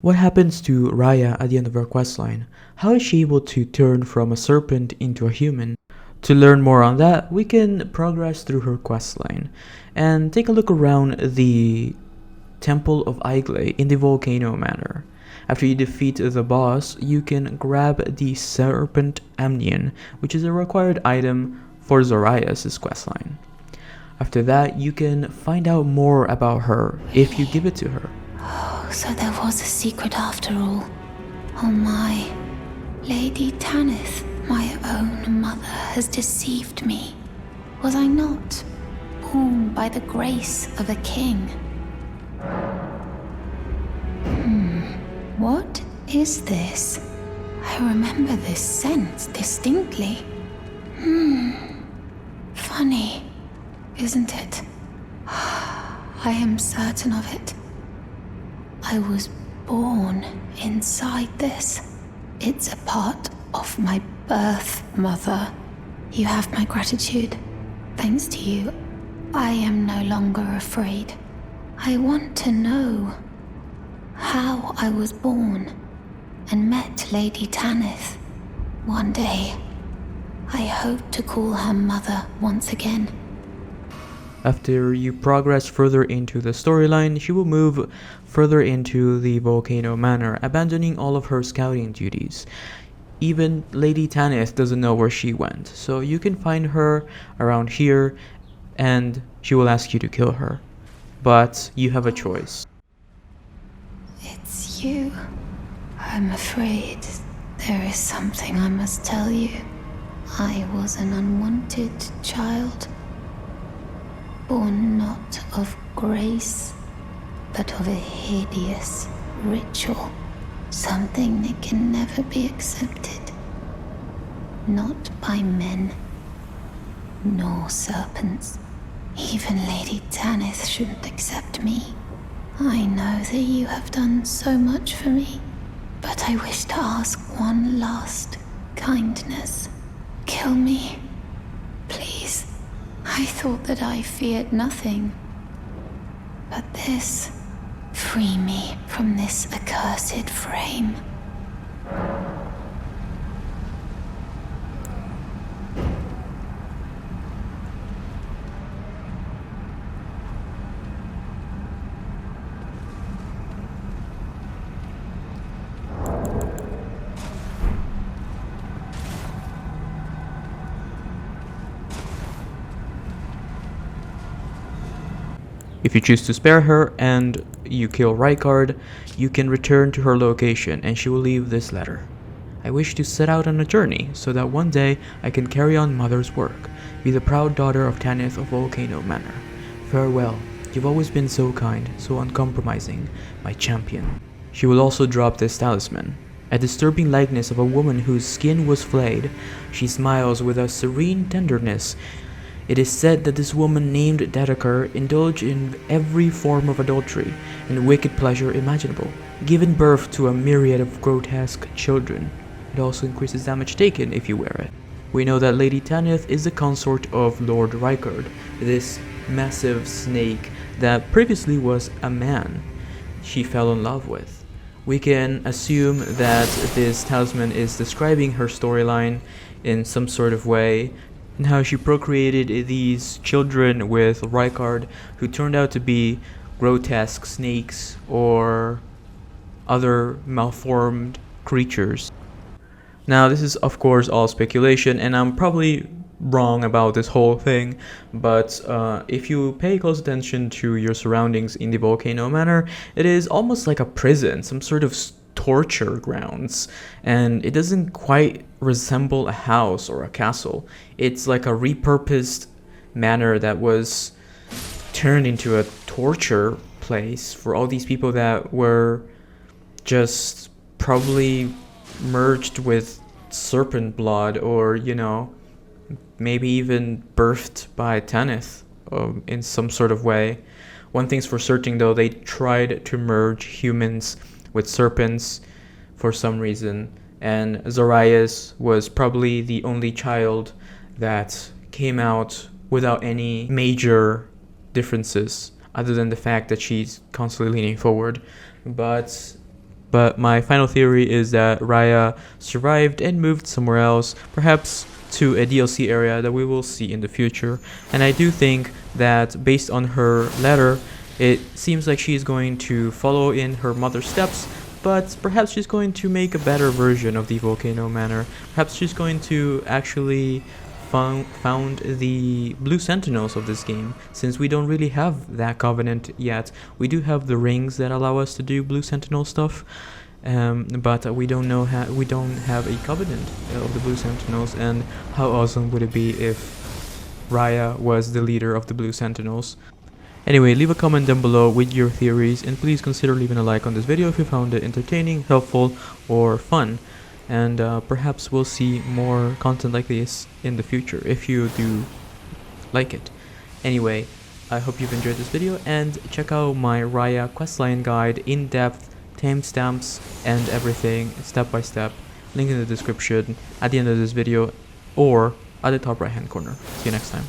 What happens to Rya at the end of her questline? How is she able to turn from a serpent into a human? To learn more on that, we can progress through her questline and take a look around the Temple of Igle in the Volcano Manor. After you defeat the boss, you can grab the Serpent Amnion, which is a required item for Zorayas' questline. After that, you can find out more about her if you give it to her. Oh, so there was a secret after all. Oh my. Lady Tanith, my own mother, has deceived me. Was I not born by the grace of a king? What is this? I remember this scent distinctly. Funny, isn't it? I am certain of it. I was born inside this. It's a part of my birth, Mother. You have my gratitude. Thanks to you, I am no longer afraid. I want to know how I was born and met Lady Tanith. One day, I hope to call her mother once again. After you progress further into the storyline, she will move further into the Volcano Manor, abandoning all of her scouting duties. Even Lady Tanith doesn't know where she went, so you can find her around here and she will ask you to kill her. But you have a choice. It's you. I'm afraid there is something I must tell you. I was an unwanted child, born not of grace, but of a hideous ritual, something that can never be accepted. Not by men, nor serpents. Even Lady Tanith shouldn't accept me. I know that you have done so much for me, but I wish to ask one last kindness. Kill me, please. I thought that I feared nothing. But this, free me from this accursed frame. If you choose to spare her and you kill Rykard, you can return to her location and she will leave this letter. I wish to set out on a journey so that one day I can carry on Mother's work, be the proud daughter of Tanith of Volcano Manor. Farewell, you've always been so kind, so uncompromising, my champion. She will also drop this talisman. A disturbing likeness of a woman whose skin was flayed, she smiles with a serene tenderness. It is said that this woman named Dedeker indulged in every form of adultery and wicked pleasure imaginable, giving birth to a myriad of grotesque children. It also increases damage taken if you wear it. We know that Lady Tanith is the consort of Lord Rykard, this massive snake that previously was a man she fell in love with. We can assume that this talisman is describing her storyline in some sort of way, and how she procreated these children with Rykard, who turned out to be grotesque snakes or other malformed creatures. Now, this is of course all speculation, and I'm probably wrong about this whole thing, but if you pay close attention to your surroundings in the Volcano Manor, it is almost like a prison, some sort of torture grounds, and it doesn't quite resemble a house or a castle. It's like a repurposed manor that was turned into a torture place for all these people that were just probably merged with serpent blood, or maybe even birthed by Tanith in some sort of way. One thing's for certain though, they tried to merge humans with serpents for some reason, and Zorayas was probably the only child that came out without any major differences other than the fact that she's constantly leaning forward. But But my final theory is that Rya survived and moved somewhere else, perhaps to a DLC area that we will see in the future. And I do think that based on her letter, it seems like she's going to follow in her mother's steps, but perhaps she's going to make a better version of the Volcano Manor. Perhaps she's going to actually found the Blue Sentinels of this game, since we don't really have that covenant yet. We do have the rings that allow us to do Blue Sentinel stuff, but we don't have a covenant of the Blue Sentinels. And how awesome would it be if Rya was the leader of the Blue Sentinels? Anyway, leave a comment down below with your theories, and please consider leaving a like on this video if you found it entertaining, helpful, or fun. And perhaps we'll see more content like this in the future if you do like it. Anyway, I hope you've enjoyed this video, and check out my Rya questline guide, in-depth timestamps and everything step by step. Link in the description at the end of this video or at the top right hand corner. See you next time.